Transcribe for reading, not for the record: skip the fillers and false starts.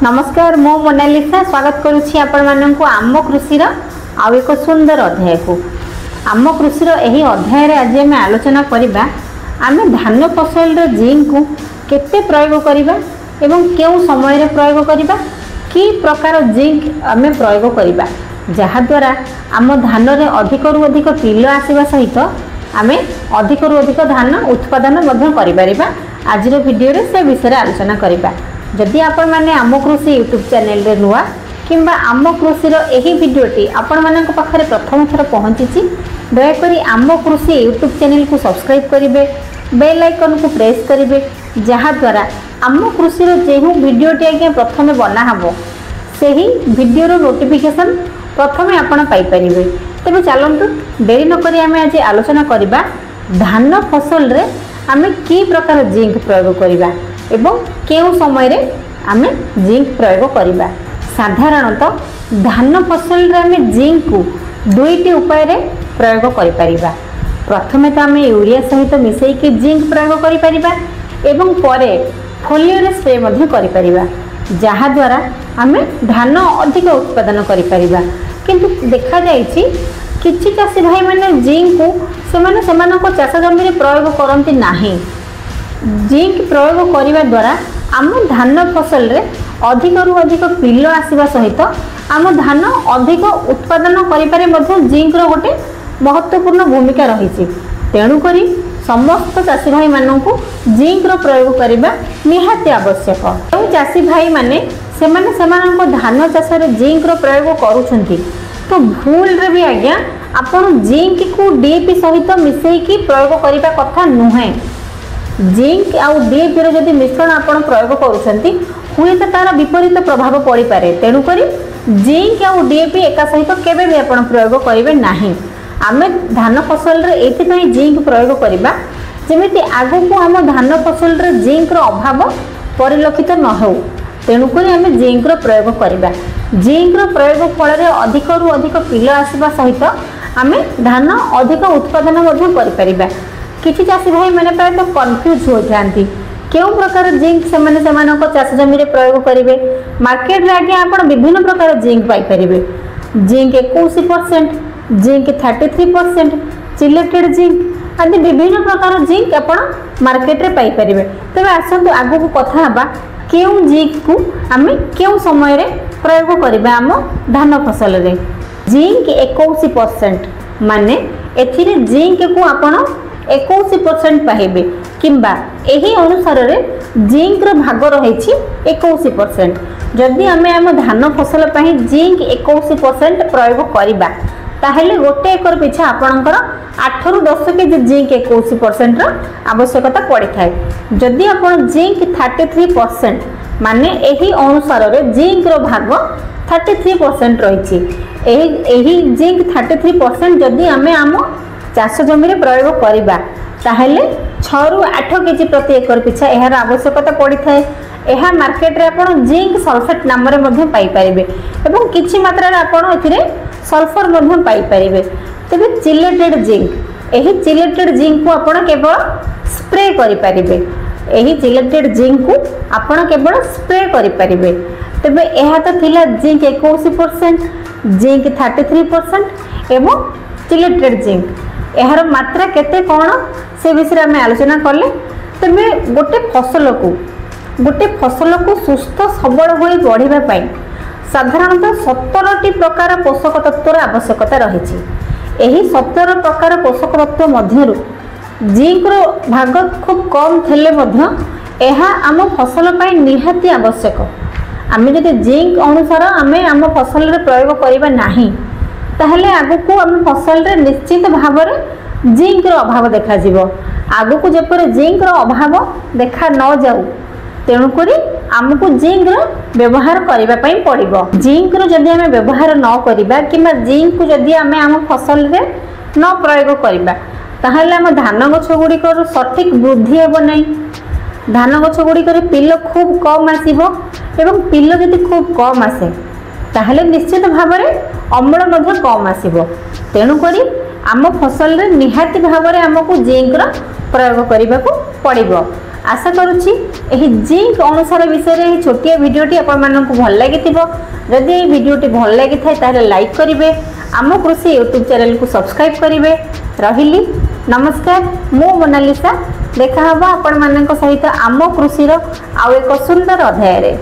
नमस्कार मो मोनालिसा स्वागत करुछि आपण माननकु आम कृषि आउ एक सुंदर अध्याय को आम कृषि यही अध्याय रे आज आम आलोचना करिबा आम धान फसल रो जिंक को केते प्रयोग करिबा एवं केउ समय रे प्रयोग करिबा की प्रकार जिंक आम प्रयोग करिबा जहा द्वारा आम धान रे अधिक रु अधिक पिलो आसीबा सहित आम अधिक रु अधिक धान उत्पादन मध्य करि परिबा। आज रो वीडियो रे से विषय रे आलोचना करिबा। जदि आपण माने आम कृषि यूट्यूब चैनल रे नुआ किंबा आम कृषि यही वीडियोटी आपण मानक पाखरे प्रथम थर पहुंची दयाकोरी आम कृषि यूट्यूब चैनल को सब्सक्राइब करेंगे, बेल आइकन को प्रेस करेंगे जहाँ द्वारा आम कृषि जो वीडियोटी आज्ञा प्रथम बनाहब से ही वीडियो नोटिफिकेशन प्रथम आपण पाइपर। तेज चलतु डेरी नक आम आज आलोचना करवा धान फसल रे आम कि प्रकार जिंक प्रयोग करवा एवं केउ समय रे आम जिंक प्रयोग करवा। साधारणतः धान फसल रे आम जिंक को दुईटी उपाय रे प्रयोग करिपरिबा। प्रथमे तो आम यूरिया सहित मिसेकी जिंक प्रयोग करिपरिबा एवं परे फोलियो रे स्प्रे मध्य करिपरिबा जहा द्वारा आम धान अधिक उत्पादन करिपरिबा। किंतु देखा जायछि किछि चाषी भाई माने जिंक को सेमाने सेमानको चाष जमी रे प्रयोग करंती नाही। जिंक प्रयोग करिबा द्वारा आम धान फसल रे अधिक रु अधिक पिलो आसीबा सहित आम धान अधिक उत्पादन करिपारे मध्य जिंक रो गोटे महत्वपूर्ण भूमिका रही। तेणुकरी समस्त चाषी भाई माननकु जिंक रो प्रयोग करिबा निहाती आवश्यक। जो चाषी भाई माने सेमाने सेमानको धान चाष रे जिंक रो प्रयोग करूछंती तो भूल रे भी आज्ञा आपण जिंक को डीएपी सहित मिसेकी प्रयोग करिबा कथा नुहे। जिंक आउ डीएपी रो जदि मिश्रण आपण प्रयोग करूछंती हुए तो तार विपरीत प्रभाव पड़ी पारे। तेणुकरी जिंक आउ डीएपी एका सहित केबे भी आपण प्रयोग करिवे नाही। आमे धान फसल रे एथिपई जिंक प्रयोग करिबा जेमिति आगु को हम धान फसल रे जिंक रो अभाव परिलक्षित न हो। तेणुकरी आमे जिंक रो प्रयोग करिबा। जिंक रो प्रयोग फल रे अधिक रु अधिक पिलो आसीबा सहित आमे धान अधिक उत्पादन मध्य करि परिबा। किछि चाषी भाई माने प्राय तो कंफ्यूज हो जांती केउ प्रकार जिंक सेमाने सेमानको चाष जमी रे प्रयोग करिवे। मार्केट रे आगे आपण विभिन्न प्रकार जिंक पाई परिबे। जिंक 21%, जिंक 33%, चिलेटेड जिंक आदि विभिन्न प्रकार जिंक आपण मार्केट रे पाई परिबे। तबे आसंतु आगु को कथा हबा केउ जिंक को आमे केउ समय रे प्रयोग करिबा आम धान फसल रे। जिंक 21% माने एथिरे जिंक को आपण 21% पाइबे किंबा एही अनुसार रे जिंक रो भाग रहिछि 21%। जदि आमे आम धान फसल पई जिंक 21% प्रयोग करिबा ताहेले गोटे एकर पिछा आपणकर 8 रु 10 केजी जिंक 21% रो आवश्यकता पड़ी थाए। जदि आपण जिंक 33% माने एही अनुसार रे जिंक रो भाग 33% रहिछि। एही जिंक 33% जदि आमे आम चाष जमी रे प्रयोग करिबा ताहेले 6 रु 8 केजी प्रति एकर पिछा एहार आवश्यकता पड़ी थाए। एहा मार्केट रे आपण जिंक सल्फेट नाम रे मध्य पाई परिबे एवं किछि मात्रा रे आपण एथिरे सल्फर मध्य पाई परिबे। तबे चिलेटेड जिंक एही चिलेटेड जिंक को आपण केवल स्प्रे करि परिबे। एही चिलेटेड जिंक को आपण केवल स्प्रे करि परिबे। तबे एहा तो थिला जिंक 21%, जिंक 33% एवं चिलेटेड जिंक एहार मात्रा केते कोन से विषय में आलोचना करले। तबे गोटे फसल को सुस्थ सबल होई बढ़िबा पई साधारणतः 17टी प्रकार पोषक तत्वर आवश्यकता रही। एही 17 प्रकार पोषक तत्व मध्यरु जिंक रो भाग खूब कम थेले मध्य एहा आम फसल पई निहाती आवश्यक। आमे जदि जिंक अनुसार आमे आम फसल रे प्रयोग करिबा नाही ताहले आगु को आम फसल रे निश्चित भाव रे जिंक रो अभाव देखा जिवो। आगु को जेपर जिंक रो अभाव देखा न जाऊ तेणुकरी आमको जिंक रो व्यवहार करिबा पई पड़िबो। जिंक रो जदि आमे व्यवहार न करिबा किंबा जिंक को जदि आमे आम फसल रे न प्रयोग करिबा ताहले आम धान गछ गुडी को सठिक वृद्धि हेबो नै। धान गछ गुडी को पिलो खूब कम आसीबो एवं पिलो जदि खूब कम आसे ताहले निश्चित भाव रे अम्ल मध्य कम आसीबो। तेणुकरी आम फसल रे निहाती भाव रे आमको जिंक रो प्रयोग करिबा को पड़िबो। आशा करुच्ची यही जिंक अनुसार विषय में छोटिया भिडटी आपण भल लगी जदि ये भिडटी भल लगी थाए लाइक करेंगे आम कृषि यूट्यूब चैनल को सब्सक्राइब करेंगे रही नमस्कार मु मोनालिसा देखा आपण मान सहित आम कृषि आउ एक सुंदर अध्याय।